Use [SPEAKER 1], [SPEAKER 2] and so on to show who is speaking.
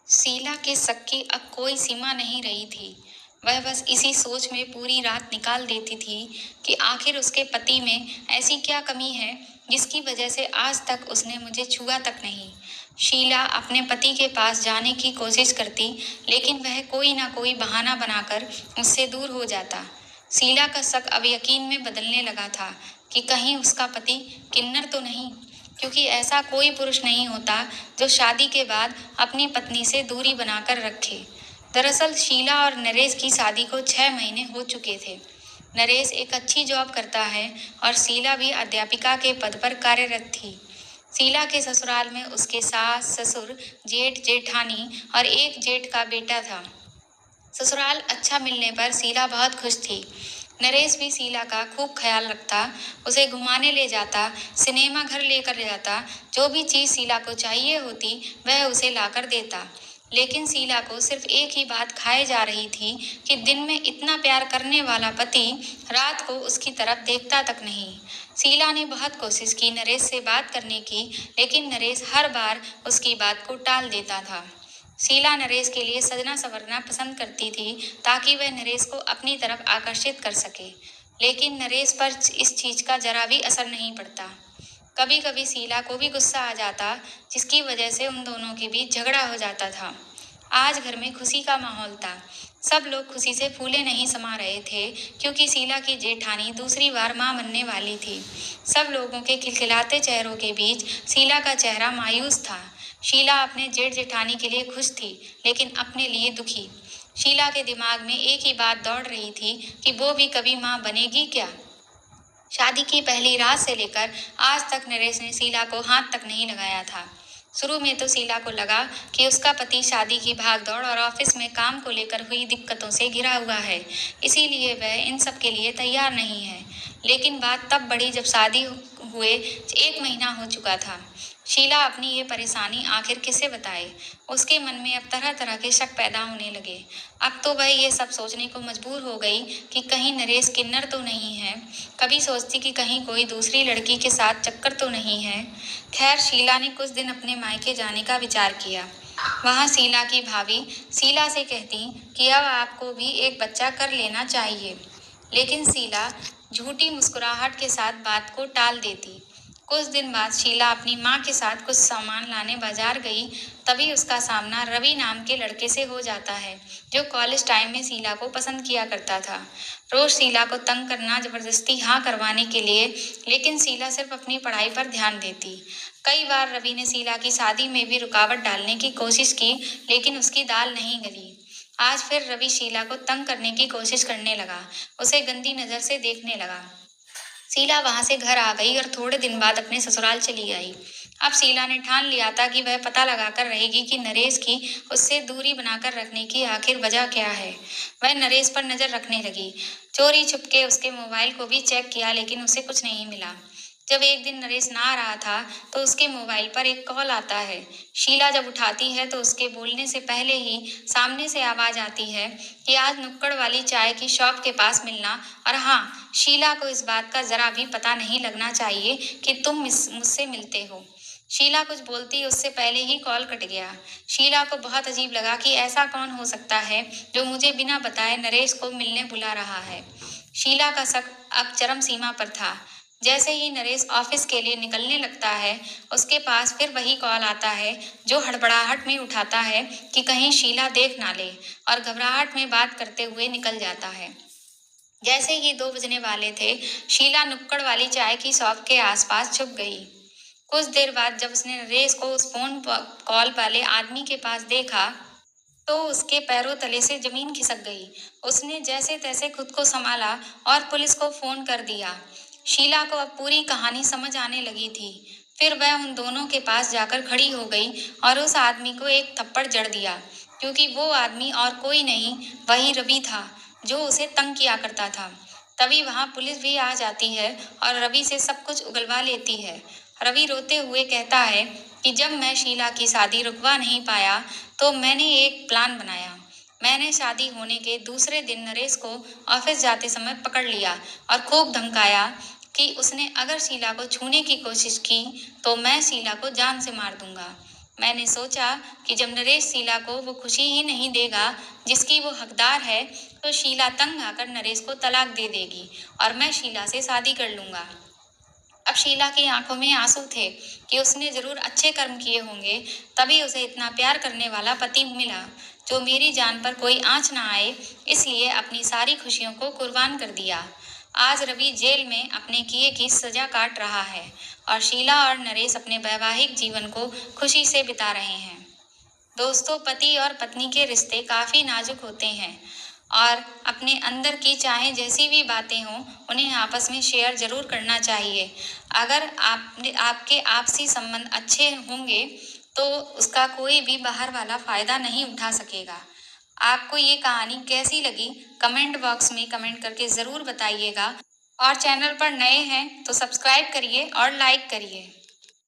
[SPEAKER 1] शीला के शक की अब कोई सीमा नहीं रही थी। वह बस इसी सोच में पूरी रात निकाल देती थी कि आखिर उसके पति में ऐसी क्या कमी है जिसकी वजह से आज तक उसने मुझे छुआ तक नहीं। शीला अपने पति के पास जाने की कोशिश करती, लेकिन वह कोई ना कोई बहाना बनाकर उससे दूर हो जाता। शीला का शक अब यकीन में बदलने लगा था कि कहीं उसका पति किन्नर तो नहीं, क्योंकि ऐसा कोई पुरुष नहीं होता जो शादी के बाद अपनी पत्नी से दूरी बनाकर रखे। दरअसल शीला और नरेश की शादी को 6 महीने हो चुके थे। नरेश एक अच्छी जॉब करता है और शीला भी अध्यापिका के पद पर कार्यरत थी। शीला के ससुराल में उसके सास, ससुर, जेठ, जेठानी और एक जेठ का बेटा था। ससुराल अच्छा मिलने पर शीला बहुत खुश थी। नरेश भी शीला का खूब ख्याल रखता, उसे घुमाने ले जाता, सिनेमा घर लेकर जाता, जो भी चीज शीला को चाहिए होती वह उसे लाकर देता। लेकिन शीला को सिर्फ एक ही बात खाए जा रही थी कि दिन में इतना प्यार करने वाला पति रात को उसकी तरफ देखता तक नहीं। शीला ने बहुत कोशिश की नरेश से बात करने की, लेकिन नरेश हर बार उसकी बात को टाल देता था। शीला नरेश के लिए सजना संवरना पसंद करती थी ताकि वह नरेश को अपनी तरफ आकर्षित कर सके, लेकिन नरेश पर इस चीज का जरा भी असर नहीं पड़ता। कभी कभी शीला को भी गुस्सा आ जाता, जिसकी वजह से उन दोनों के बीच झगड़ा हो जाता था। आज घर में खुशी का माहौल था। सब लोग खुशी से फूले नहीं समा रहे थे, क्योंकि शीला की जेठानी दूसरी बार मां बनने वाली थी। सब लोगों के खिलखिलाते चेहरों के बीच शीला का चेहरा मायूस था। शीला अपने जेठ जेठानी के लिए खुश थी, लेकिन अपने लिए दुखी। शीला के दिमाग में एक ही बात दौड़ रही थी कि वो भी कभी मां बनेगी क्या। शादी की पहली रात से लेकर आज तक नरेश ने शीला को हाथ तक नहीं लगाया था। शुरू में तो शीला को लगा कि उसका पति शादी की भागदौड़ और ऑफिस में काम को लेकर हुई दिक्कतों से घिरा हुआ है, इसीलिए वह इन सब के लिए तैयार नहीं है। लेकिन बात तब बढ़ी जब शादी हुए 1 महीना हो चुका था। शीला अपनी ये परेशानी आखिर किसे बताए। उसके मन में अब तरह तरह के शक पैदा होने लगे। अब तो वह ये सब सोचने को मजबूर हो गई कि कहीं नरेश किन्नर तो नहीं है। कभी सोचती कि कहीं कोई दूसरी लड़की के साथ चक्कर तो नहीं है। खैर, शीला ने कुछ दिन अपने मायके जाने का विचार किया। वहां शीला की भाभी शीला से कहती कि अब आपको भी एक बच्चा कर लेना चाहिए, लेकिन शीला झूठी मुस्कुराहट के साथ बात को टाल देती। कुछ दिन बाद शीला अपनी माँ के साथ कुछ सामान लाने बाजार गई। तभी उसका सामना रवि नाम के लड़के से हो जाता है, जो कॉलेज टाइम में शीला को पसंद किया करता था। रोज शीला को तंग करना, जबरदस्ती हाँ करवाने के लिए, लेकिन शीला सिर्फ अपनी पढ़ाई पर ध्यान देती। कई बार रवि ने शीला की शादी में भी रुकावट डालने की कोशिश की, लेकिन उसकी दाल नहीं गली। आज फिर रवि शीला को तंग करने की कोशिश करने लगा, उसे गंदी नजर से देखने लगा। शीला वहां से घर आ गई और थोड़े दिन बाद अपने ससुराल चली आई। अब शीला ने ठान लिया था कि वह पता लगाकर रहेगी कि नरेश की उससे दूरी बनाकर रखने की आखिर वजह क्या है। वह नरेश पर नजर रखने लगी। चोरी छुपके उसके मोबाइल को भी चेक किया, लेकिन उसे कुछ नहीं मिला। जब एक दिन नरेश ना आ रहा था तो उसके मोबाइल पर एक कॉल आता है। शीला जब उठाती है तो उसके बोलने से पहले ही सामने से आवाज आती है कि आज नुक्कड़ वाली चाय की शॉप के पास मिलना, और हाँ, शीला को इस बात का जरा भी पता नहीं लगना चाहिए कि तुम मुझसे मिलते हो। शीला कुछ बोलती उससे पहले ही कॉल कट गया। शीला को बहुत अजीब लगा कि ऐसा कौन हो सकता है जो मुझे बिना बताए नरेश को मिलने बुला रहा है। शीला का शक अब चरम सीमा पर था। जैसे ही नरेश ऑफिस के लिए निकलने लगता है, उसके पास फिर वही कॉल आता है, जो हड़बड़ाहट में उठाता है कि कहीं शीला देख ना ले, और घबराहट में बात करते हुए निकल जाता है। जैसे ही 2 बजने वाले थे, शीला नुक्कड़ वाली चाय की शॉप के आसपास छुप गई। कुछ देर बाद जब उसने नरेश को उस फोन कॉल वाले आदमी के पास देखा, तो उसके पैरों तले से जमीन खिसक गई। उसने जैसे तैसे खुद को संभाला और पुलिस को फोन कर दिया। शीला को अब पूरी कहानी समझ आने लगी थी। फिर वह उन दोनों के पास जाकर खड़ी हो गई और उस आदमी को एक थप्पड़ जड़ दिया, क्योंकि वो आदमी और कोई नहीं, वही रवि था जो उसे तंग किया करता था। तभी वहां पुलिस भी आ जाती है और रवि से सब कुछ उगलवा लेती है। रवि रोते हुए कहता है कि जब मैं शीला की शादी रुकवा नहीं पाया तो मैंने एक प्लान बनाया। मैंने शादी होने के दूसरे दिन नरेश को ऑफिस जाते समय पकड़ लिया और खूब धमकाया कि उसने अगर शीला को छूने की कोशिश की तो मैं शीला को जान से मार दूंगा। मैंने सोचा कि जब नरेश शीला को वो खुशी ही नहीं देगा जिसकी वो हकदार है, तो शीला तंग आकर नरेश को तलाक दे देगी और मैं शीला से शादी कर लूंगा। अब शीला की आंखों में आंसू थे कि उसने जरूर अच्छे कर्म किए होंगे, तभी उसे इतना प्यार करने वाला पति मिला जो मेरी जान पर कोई आंच ना आए, इसलिए अपनी सारी खुशियों को कुर्बान कर दिया। आज रवि जेल में अपने किए की सजा काट रहा है और शीला और नरेश अपने वैवाहिक जीवन को खुशी से बिता रहे हैं। दोस्तों, पति और पत्नी के रिश्ते काफी नाजुक होते हैं और अपने अंदर की चाहे जैसी भी बातें हों, उन्हें आपस में शेयर जरूर करना चाहिए। अगर आपके आपसी संबंध अच्छे होंगे तो उसका कोई भी बाहर वाला फायदा नहीं उठा सकेगा। आपको ये कहानी कैसी लगी, कमेंट बॉक्स में कमेंट करके जरूर बताइएगा और चैनल पर नए हैं तो सब्सक्राइब करिए और लाइक करिए।